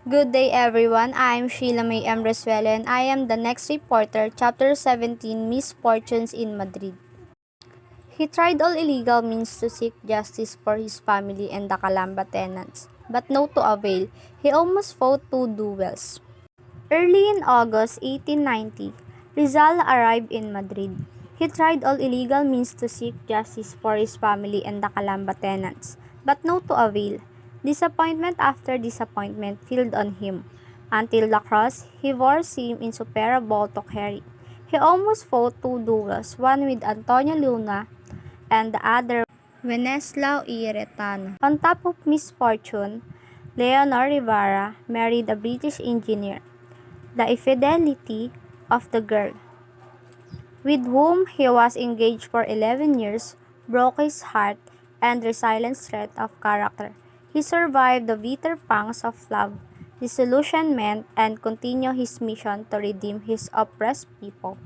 Good day everyone, I am Sheila May M. Resuelo and I am the next reporter, Chapter 17, Misfortunes in Madrid. He tried all illegal means to seek justice for his family and the Calamba tenants, but no to avail. He almost fought two duels. Early in August 1890, Rizal arrived in Madrid. He tried all illegal means to seek justice for his family and the Calamba tenants, but no to avail. Disappointment after disappointment filled on him. Until the cross he wore seemed insuperable to carry. He almost fought two duels, one with Antonio Luna and the other Wenceslao I. Retano. On top of misfortune, Leonor Rivera married a British engineer. The infidelity of the girl, with whom he was engaged for 11 years, broke his heart and resilient strength of character. He survived the bitter pangs of love, disillusionment, and continued his mission to redeem his oppressed people.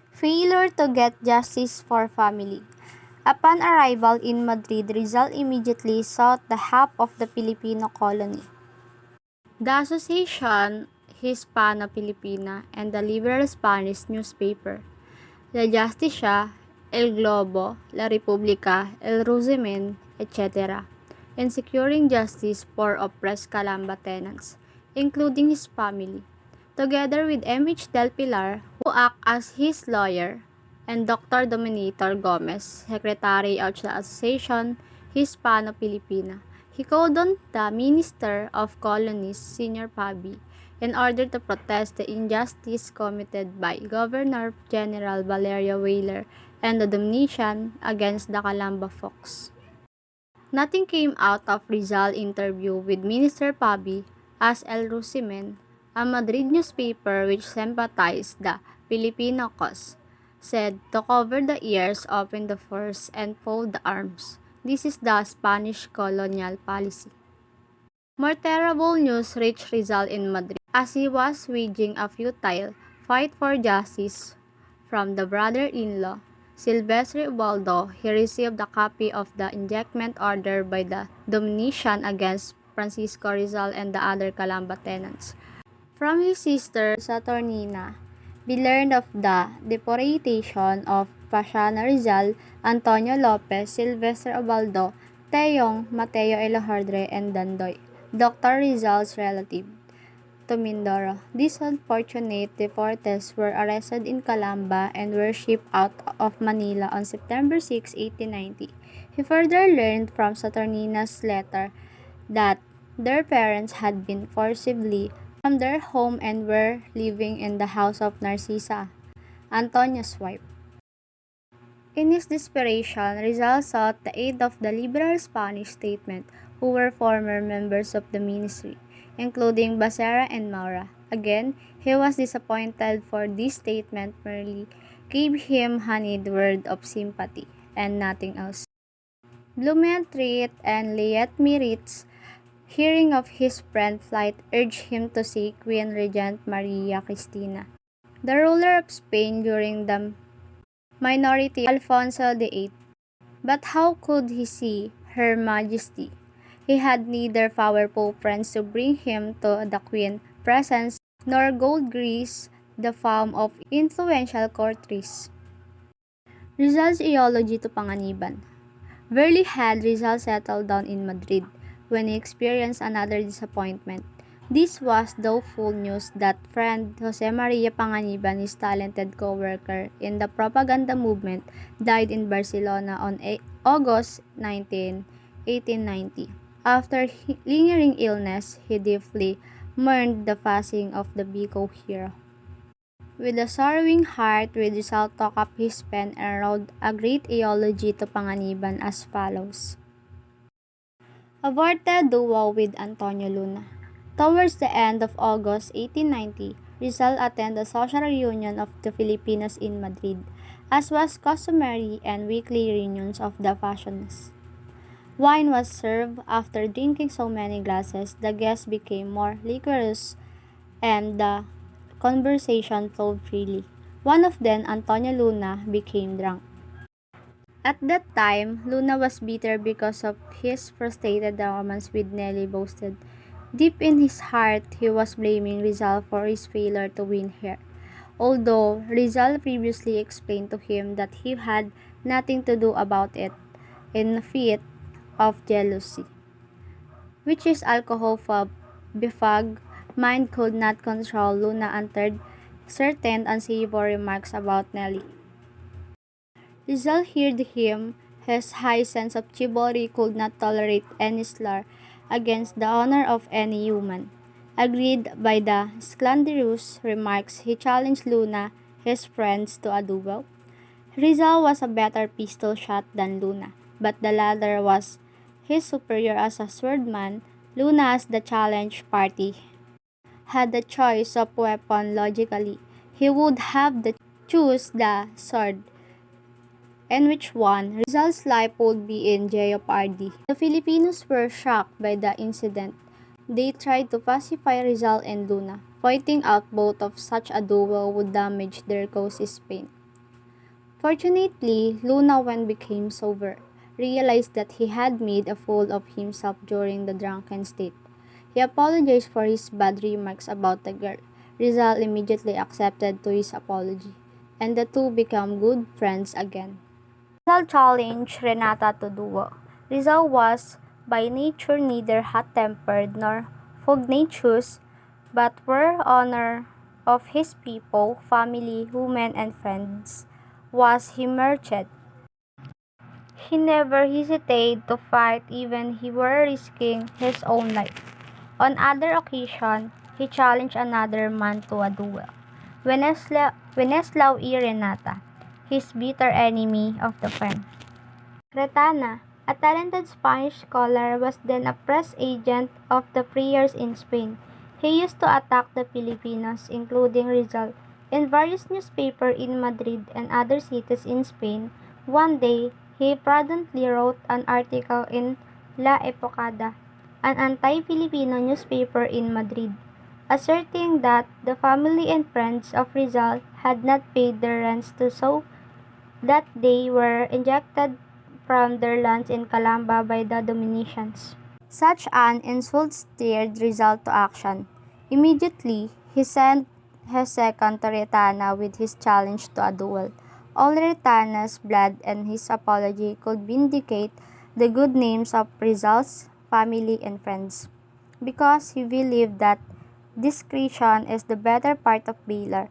Failure to get justice for family. Upon arrival in Madrid, Rizal immediately sought the help of the Filipino colony. The Association Hispano-Filipina and the liberal Spanish newspaper, La Justicia, El Globo, La República, El Resumen, etc., in securing justice for oppressed Calamba tenants, including his family, together with M.H. Del Pilar, who acted as his lawyer, and Dr. Dominator Gomez, secretary of the Association Hispano-Filipina. He called on the Minister of Colonies, Senior Pabi, in order to protest the injustice committed by Governor General Valerio Weyler and the Dominican against the Calamba folks. Nothing came out of Rizal's interview with Minister Pabi, as El Rusimen, a Madrid newspaper which sympathized the Filipino cause, said to cover the ears, open the furs, and fold the arms. This is the Spanish colonial policy. More terrible news reached Rizal in Madrid, as he was waging a futile fight for justice from the brother-in-law, Silvestre Ubaldo. He received a copy of the ejectment order by the Dominican against Francisco Rizal and the other Calamba tenants. From his sister Saturnina, we learned of the deportation of Pasiano Rizal, Antonio Lopez, Silvestre Ubaldo, Teyong, Mateo Elojardre, and Dandoy, Dr. Rizal's relative, to Mindoro. These unfortunate deportees were arrested in Calamba and were shipped out of Manila on September 6, 1890. He further learned from Saturnina's letter that their parents had been forcibly from their home and were living in the house of Narcisa, Antonio's wife. In his desperation, Rizal sought the aid of the liberal Spanish statesmen who were former members of the ministry, including Becerra and Maura. Again, he was disappointed, for these statements merely gave him honeyed word of sympathy and nothing else. Blumentritt and Liet-Miritz, hearing of his friend's flight, urged him to see Queen Regent Maria Cristina, the ruler of Spain during the minority Alfonso VIII. But how could he see Her Majesty? He had neither powerful friends to bring him to the Queen's presence, nor gold grease, the fame of influential courtiers. Rizal's eulogy to Panganiban. Barely had Rizal settled down in Madrid when he experienced another disappointment. This was doleful news that friend Jose Maria Panganiban, his talented co-worker in the propaganda movement, died in Barcelona on August 19, 1890. After lingering illness, he deeply mourned the passing of the Bicol hero. With a sorrowing heart, Rizal took up his pen and wrote a great eulogy to Panganiban as follows. Avorted duo with Antonio Luna. Towards the end of August 1890, Rizal attended a social reunion of the Filipinos in Madrid, as was customary, and weekly reunions of the fashioners. Wine was served. After drinking so many glasses, the guests became more liquorous and the conversation flowed freely. One of them, Antonio Luna, became drunk. At that time, Luna was bitter because of his frustrated romance with Nelly boasted Deep in his heart, he was blaming Rizal for his failure to win her, although Rizal previously explained to him that he had nothing to do about it in a fit of jealousy, which his alcohol befogged mind could not control. Luna uttered certain unsavory remarks about Nellie. Rizal heard him. His high sense of chivalry could not tolerate any slur against the honor of any human. Agreed by the slanderous remarks, he challenged Luna, his friends, to a duel. Rizal was a better pistol shot than Luna, but the latter was his superior as a swordman. Luna, as the challenge party, had the choice of weapon logically. He would have to choose the sword, and which one, Rizal's life would be in jeopardy. The Filipinos were shocked by the incident. They tried to pacify Rizal and Luna, pointing out both of such a duel would damage their cause in Spain. Fortunately, Luna, when became sober, realized that he had made a fool of himself during the drunken state. He apologized for his bad remarks about the girl. Rizal immediately accepted to his apology, and the two became good friends again. Rizal challenged Renata to duel. Rizal was by nature neither hot-tempered nor pugnacious, but were honor of his people, family, women, and friends was he merchant. He never hesitated to fight even he were risking his own life. On other occasion, he challenged another man to a duel. Wenceslao y Renata, his bitter enemy of the firm. Retana, a talented Spanish scholar, was then a press agent of the friars in Spain. He used to attack the Filipinos, including Rizal, in various newspapers in Madrid and other cities in Spain. One day, he prudently wrote an article in La Epocada, an anti-Filipino newspaper in Madrid, asserting that the family and friends of Rizal had not paid their rents so that they were ejected from their lands in Calamba by the Dominicians. Such an insult stirred Rizal to action. Immediately, he sent his second to Retana with his challenge to a duel. All Retana's blood and his apology could vindicate the good names of Rizal's family and friends, because he believed that discretion is the better part of valor,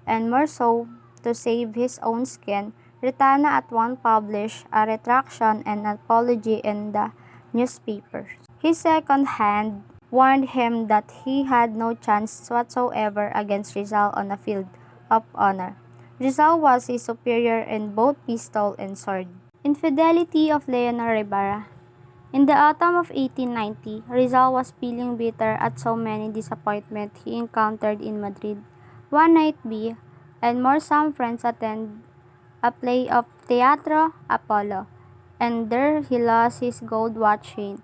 and more so, to save his own skin, Retana at once published a retraction and apology in the newspaper. His second hand warned him that he had no chance whatsoever against Rizal on a field of honor. Rizal was his superior in both pistol and sword. Infidelity of Leonor Ribera. In the autumn of 1890, Rizal was feeling bitter at so many disappointments he encountered in Madrid. One night and more some friends attend a play of Teatro Apollo, and there he lost his gold watch chain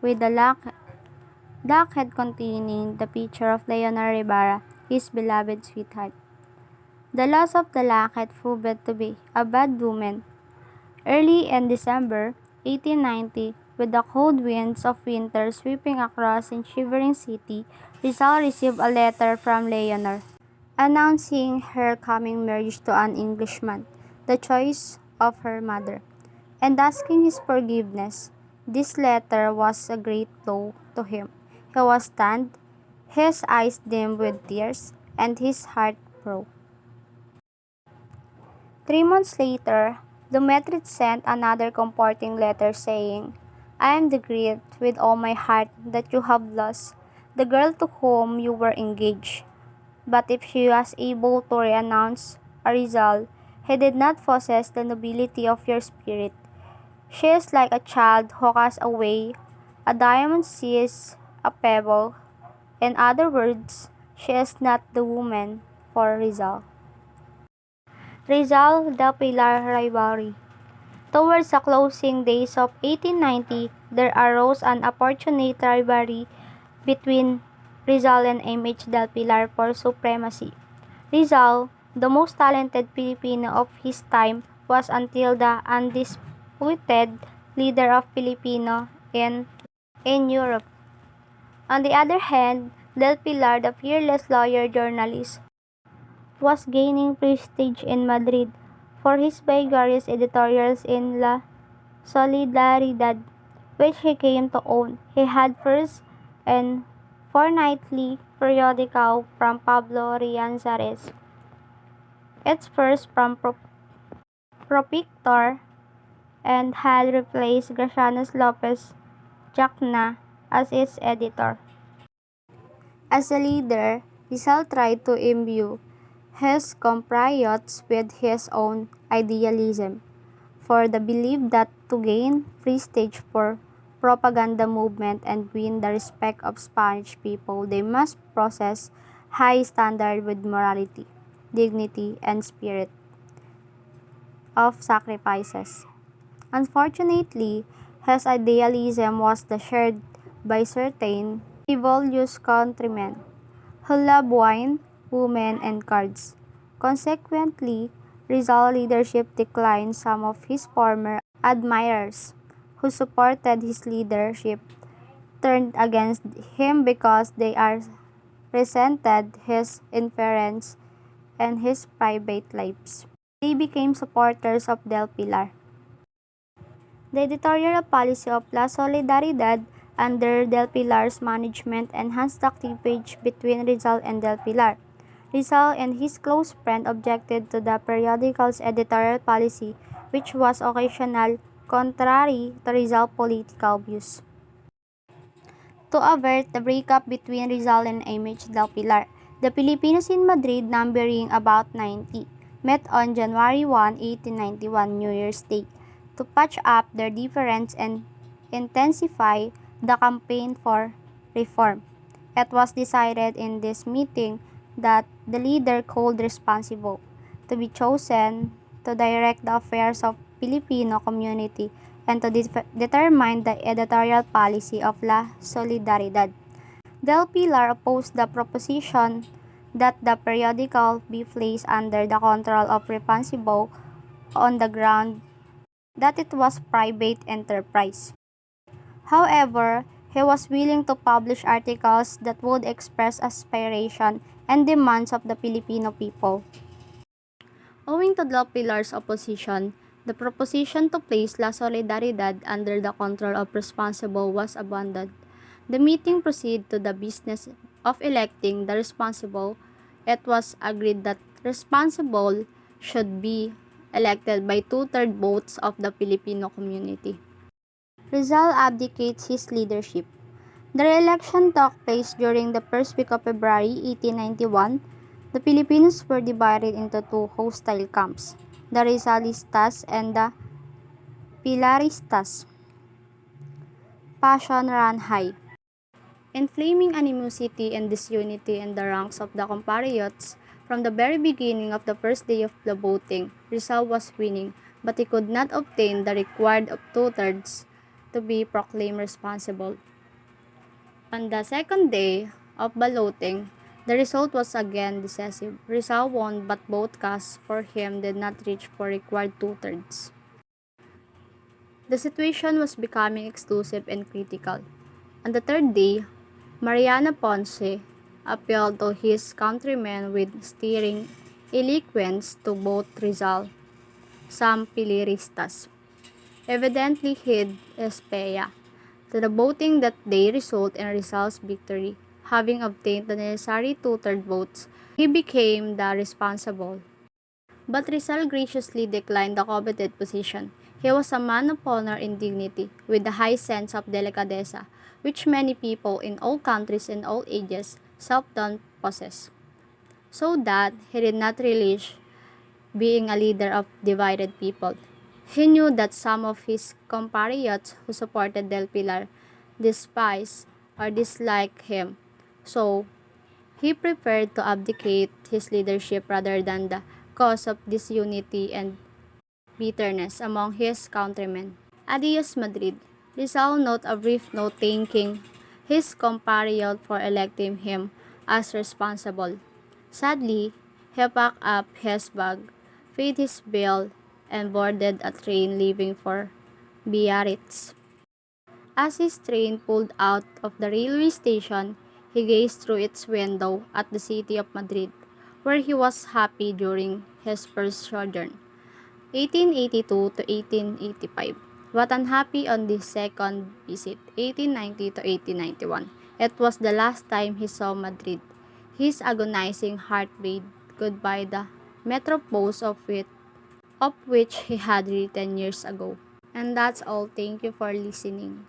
with the locket containing the picture of Leonor Ribera, his beloved sweetheart. The loss of the locket proved to be a bad omen. Early in December 1890, with the cold winds of winter sweeping across the shivering city, Rizal received a letter from Leonor, announcing her coming marriage to an Englishman, the choice of her mother, and asking his forgiveness. This letter was a great blow to him. He was stunned, his eyes dimmed with tears, and his heart broke. 3 months later, Madrid sent another comforting letter saying, I am grieved with all my heart that you have lost the girl to whom you were engaged. But if she was able to renounce a Rizal, he did not possess the nobility of your spirit. She is like a child who casts away a diamond sees a pebble. In other words, she is not the woman for Rizal. Rizal the Pilar rivalry. Towards the closing days of 1890, there arose an opportunate rivalry between Rizal and M.H. del Pilar for supremacy. Rizal, the most talented Filipino of his time, was until the undisputed leader of Filipino in Europe. On the other hand, Del Pilar, the fearless lawyer journalist, was gaining prestige in Madrid for his vigorous editorials in La Solidaridad, which he came to own. He had first and fortnightly periodical from Pablo Rianzares, its first from Propictor, and had replaced Gracianos Lopez Jacna as its editor. As a leader, Rizal tried to imbue his compatriots with his own idealism, for the belief that to gain prestige for propaganda movement and win the respect of Spanish people, they must possess high standard with morality, dignity, and spirit of sacrifices. Unfortunately, his idealism was shared by certain rebellious countrymen who love wine, women, and cards. Consequently, Rizal leadership declined. Some of his former admirers who supported his leadership turned against him because they are resented his interference in his private lives. They became supporters of Del Pilar. The editorial policy of La Solidaridad under Del Pilar's management enhanced the cleavage between Rizal and Del Pilar. Rizal and his close friend objected to the periodical's editorial policy, which was occasionally contrary to Rizal's political views. To avert the breakup between Rizal and Image Del Pilar, the Filipinos in Madrid, numbering about 90, met on January 1, 1891, New Year's Day, to patch up their difference and intensify the campaign for reform. It was decided in this meeting that the leader called responsible to be chosen to direct the affairs of Filipino community and to determine the editorial policy of La Solidaridad. Del Pilar opposed the proposition that the periodical be placed under the control of responsible on the ground that it was private enterprise. However, he was willing to publish articles that would express aspiration and demands of the Filipino people. Owing to Del Pilar's opposition, the proposition to place La Solidaridad under the control of responsible was abandoned. The meeting proceeded to the business of electing the responsible. It was agreed that responsible should be elected by two-thirds votes of the Filipino community. Rizal abdicates his leadership. The re-election took place during the first week of February 1891. The Filipinos were divided into two hostile camps, the Rizalistas and the Pilaristas. Passion ran high, inflaming animosity and disunity in the ranks of the compatriots. From the very beginning of the first day of the voting, Rizal was winning, but he could not obtain the required of two-thirds to be proclaimed responsible. On the second day of balloting, the result was again decisive. Rizal won, but both casts for him did not reach for required two-thirds. The situation was becoming exclusive and critical. On the third day, Mariana Ponce appealed to his countrymen with stirring eloquence to both Rizal. Some Pilaristas evidently hid Espeya to the voting that day result in Rizal's victory. Having obtained the necessary two-thirds votes, he became the responsible. But Rizal graciously declined the coveted position. He was a man of honor and dignity, with a high sense of delicadeza, which many people in all countries and all ages seldom possess. So that he did not relish being a leader of divided people. He knew that some of his compatriots who supported Del Pilar despised or disliked him, so he preferred to abdicate his leadership rather than the cause of disunity and bitterness among his countrymen. Adios Madrid. Rizal note a brief note thanking his compatriot for electing him as responsible. Sadly, he packed up his bag, paid his bill, and boarded a train leaving for Biarritz. As his train pulled out of the railway station, he gazed through its window at the city of Madrid, where he was happy during his first sojourn, 1882 to 1885, but unhappy on this second visit, 1890 to 1891. It was the last time he saw Madrid. His agonizing heart bade goodbye the metropole of which he had written years ago. And that's all. Thank you for listening.